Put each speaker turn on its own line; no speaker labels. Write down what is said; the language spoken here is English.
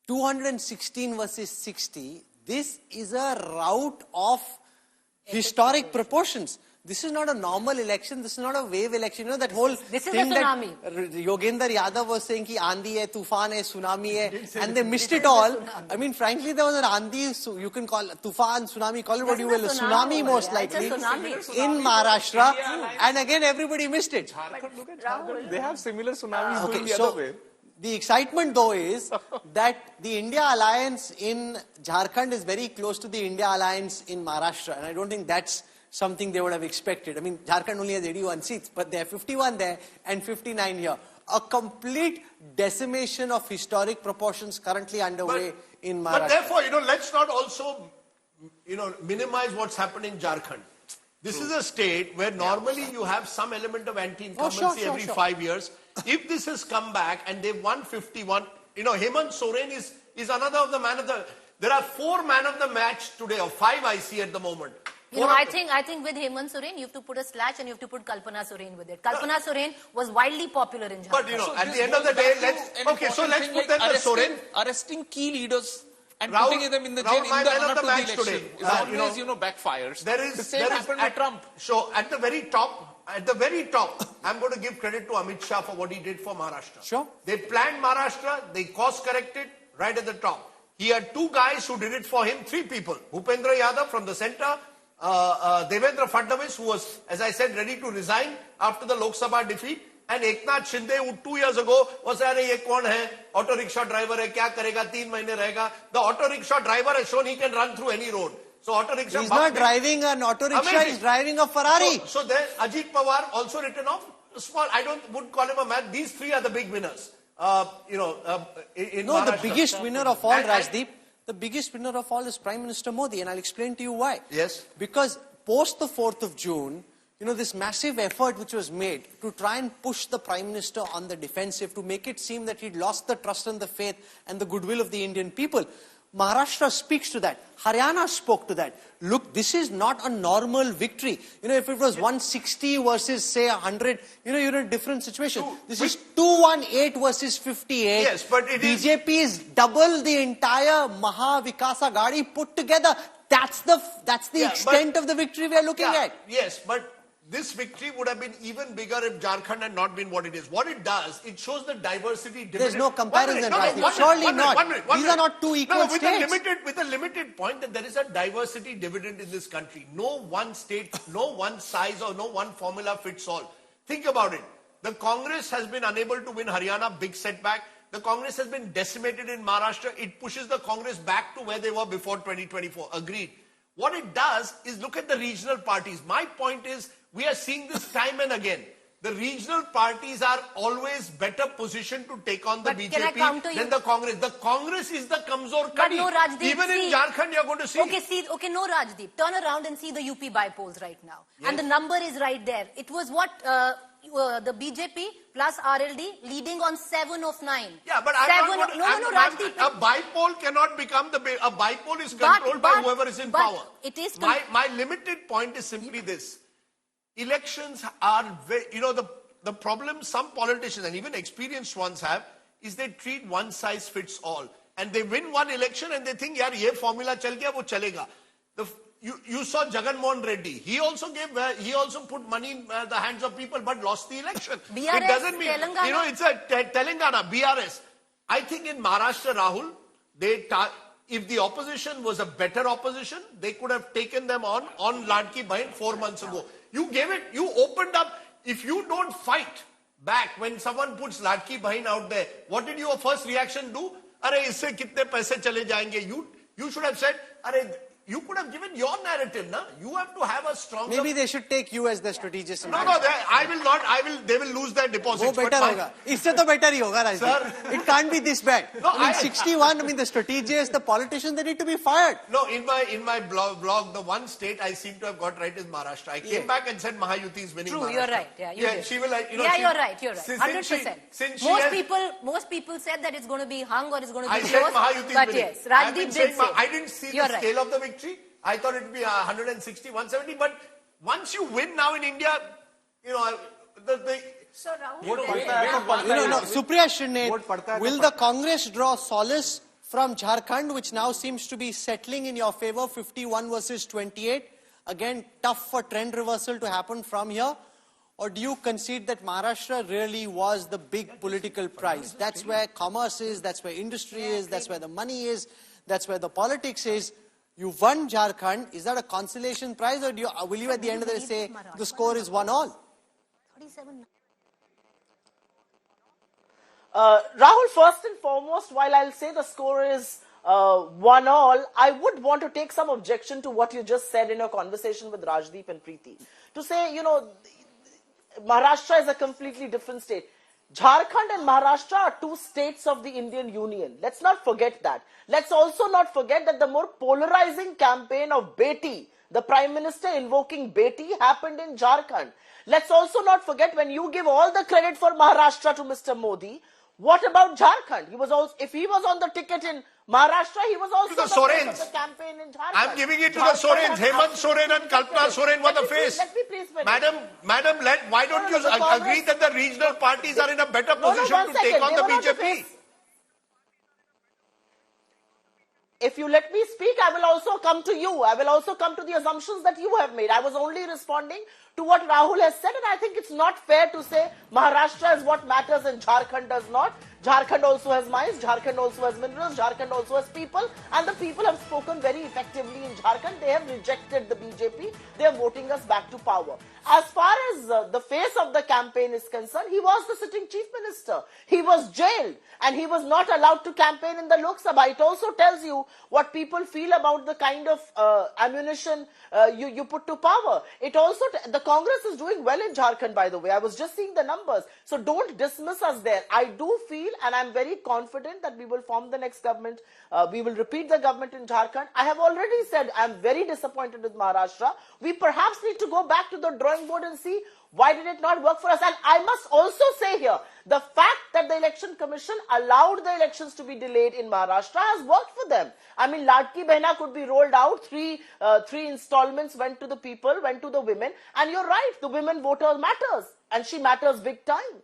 216 versus 60. This is a rout of historic proportions. This is not a normal election. This is not a wave election. You know that whole thing that Yogendra Yadav was saying ki Aandhi hai, Tufan hai, Tsunami hai, and they missed it all. I mean, frankly, there was an Aandhi, so you can call it Tufan, Tsunami, call it what you will, a tsunami most likely in Maharashtra, and again everybody missed it.
Look at Jharkhand. They have similar tsunamis going the other way.
The excitement though is that the India alliance in Jharkhand is very close to the India alliance in Maharashtra, and I don't think that's something they would have expected. I mean, Jharkhand only has 81 seats, but there are 51 there and 59 here. A complete decimation of historic proportions currently underway in Maharashtra.
But therefore, let's not also, minimize what's happening in Jharkhand. This is a state where normally you have some element of anti-incumbency every 5 years. If this has come back and they've won 51, Hemant Soren is another of the man of the... There are 4 man of the match today, or 5 I see at the moment.
I think with Hemant Soren, you have to put a slash and you have to put Kalpana Soren with it. Kalpana Soren was widely popular in Jharkhand.
But, at the end of the day, let's put them the Soren.
Arresting key leaders and putting them in the jail in the run-up to the election is always, backfires. The same happened with Trump.
So, at the very top, I'm going to give credit to Amit Shah for what he did for Maharashtra.
Sure.
They planned Maharashtra, they course-corrected right at the top. He had 2 guys who did it for him, 3 people. Bhupendra Yadav from the center, Devendra Fadnavis, who was, as I said, ready to resign after the Lok Sabha defeat, and Eknath Shinde, who 2 years ago was, ye kaun hai? Auto rickshaw driver hai, kya karega, 3 mahine rahega. The auto rickshaw driver has shown he can run through any road. So auto rickshaw...
He's not driving an auto rickshaw, he's driving a Ferrari.
So then Ajit Pawar also written off. Small, wouldn't call him a man. These 3 are the big winners.
The biggest winner of all, Rajdeep, the biggest winner of all is Prime Minister Modi, and I'll explain to you why.
Yes.
Because post the 4th of June, this massive effort which was made to try and push the Prime Minister on the defensive, to make it seem that he'd lost the trust and the faith and the goodwill of the Indian people. Maharashtra speaks to that. Haryana spoke to that. Look, this is not a normal victory. If it was 160 versus, say, 100, you're in a different situation. This is 218 versus 58.
Yes, but it is...
BJP is double the entire Maha Vikasa Ghadi put together. That's the extent of the victory we are looking at.
Yes, but this victory would have been even bigger if Jharkhand had not been what it is. What it does, it shows the diversity dividend.
There's no comparison, surely not. These are not 2 equal states.
With a limited point that there is a diversity dividend in this country. No one state, no one size or no one formula fits all. Think about it. The Congress has been unable to win Haryana, big setback. The Congress has been decimated in Maharashtra. It pushes the Congress back to where they were before 2024. Agreed. What it does is look at the regional parties. My point is, we are seeing this time and again. The regional parties are always better positioned to take on the BJP than the Congress. The Congress is the Kamzor Kadi.
No, Rajdeep,
even in Jharkhand, you're going to see...
Okay, no, Rajdeep. Turn around and see the UP by-polls right now. Yes. And the number is right there. It was what... the BJP plus RLD leading on 7 of 9.
Yeah, but
Rajdeep.
A by-poll cannot become a by-poll is controlled by whoever is in power.
It is...
My limited point is simply this. Elections are very, the problem some politicians and even experienced ones have is they treat one size fits all. And they win one election and they think, yaar, ye formula chal gaya, wo chalega. You saw Jagan Mohan Reddy. He also put money in the hands of people but lost the election.
BRS,
it doesn't mean,
Telangana.
It's a Telangana, BRS. I think in Maharashtra, Rahul, if the opposition was a better opposition, they could have taken them on Ladki Bahin 4 months ago. You opened up. If you don't fight back when someone puts Ladki Bahin out there, what did your first reaction do? Are isse kitne paise chale jayenge? You should have said, you could have given your narrative, na? You have to have a stronger...
Maybe they should take you as the strategist.
No, I will not. They will lose their deposits.
Wo better hoga. Isse to better hi hoga, Rajdeep. Sir, it can't be this bad. No, 61, the strategists, the politicians, they need to be fired.
No, in my blog, the one state I seem to have got right is Maharashtra. I came back and said Mahayuti is winning Maharashtra.
True, you're right. Yeah,
she will
you're right. 100%. Most people said that it's going to be hung or it's going to be close.
I said Mahayuti is winning.
But yes, Rajdeep did say.
I didn't see the scale of the victory. I thought it would be 160, 170, but once you win now in India,
Supriya Shrinate, will the Congress draw solace from Jharkhand, which now seems to be settling in your favor, 51 versus 28. Again, tough for trend reversal to happen from here. Or do you concede that Maharashtra really was the big political prize? That's where commerce is, that's where industry is, that's where the money is, that's where the politics is. You won Jharkhand. Is that a consolation prize, or will you at the end of the day say the score is 1-all?
37.
Rahul, first and foremost, while I'll say the score is 1-all, I would want to take some objection to what you just said in your conversation with Rajdeep and Preeti. To say, you know, Maharashtra is a completely different state. Jharkhand and Maharashtra are two states of the Indian Union. Let's not forget that. Let's also not forget that the more polarizing campaign of Beti, the Prime Minister invoking Beti, happened in Jharkhand. Let's also not forget, when you give all the credit for Maharashtra to Mr. Modi, what about Jharkhand? He was also, if he was on the ticket in Maharashtra, he was also
the
face of the campaign in Jharkhand.
I'm giving it to the Sorens. Hemant Soren and Kalpana Soren were the face.
Let me please finish.
Madam, why don't you agree that the regional parties are in a better position to take on the BJP?
If you let me speak, I will also come to you. I will also come to the assumptions that you have made. I was only responding to what Rahul has said, and I think it's not fair to say Maharashtra is what matters and Jharkhand does not. Jharkhand also has mines, Jharkhand also has minerals, Jharkhand also has people, and the people have spoken very effectively in Jharkhand. They have rejected the BJP. They are voting us back to power. As far as the face of the campaign is concerned, he was the sitting chief minister. He was jailed and he was not allowed to campaign in the Lok Sabha. It also tells you what people feel about the kind of ammunition you put to power. It also, the Congress is doing well in Jharkhand, by the way. I was just seeing the numbers. So don't dismiss us there. I do feel, and I'm very confident that we will form the next government. We will repeat the government in Jharkhand. I have already said I'm very disappointed with Maharashtra. We perhaps need to go back to the drawing board and see why did it not work for us. And I must also say here, the fact that the Election Commission allowed the elections to be delayed in Maharashtra has worked for them. I mean, Ladki Behna could be rolled out. Three installments went to the people, went to the women. And you're right, the women voter matters. And she matters big time.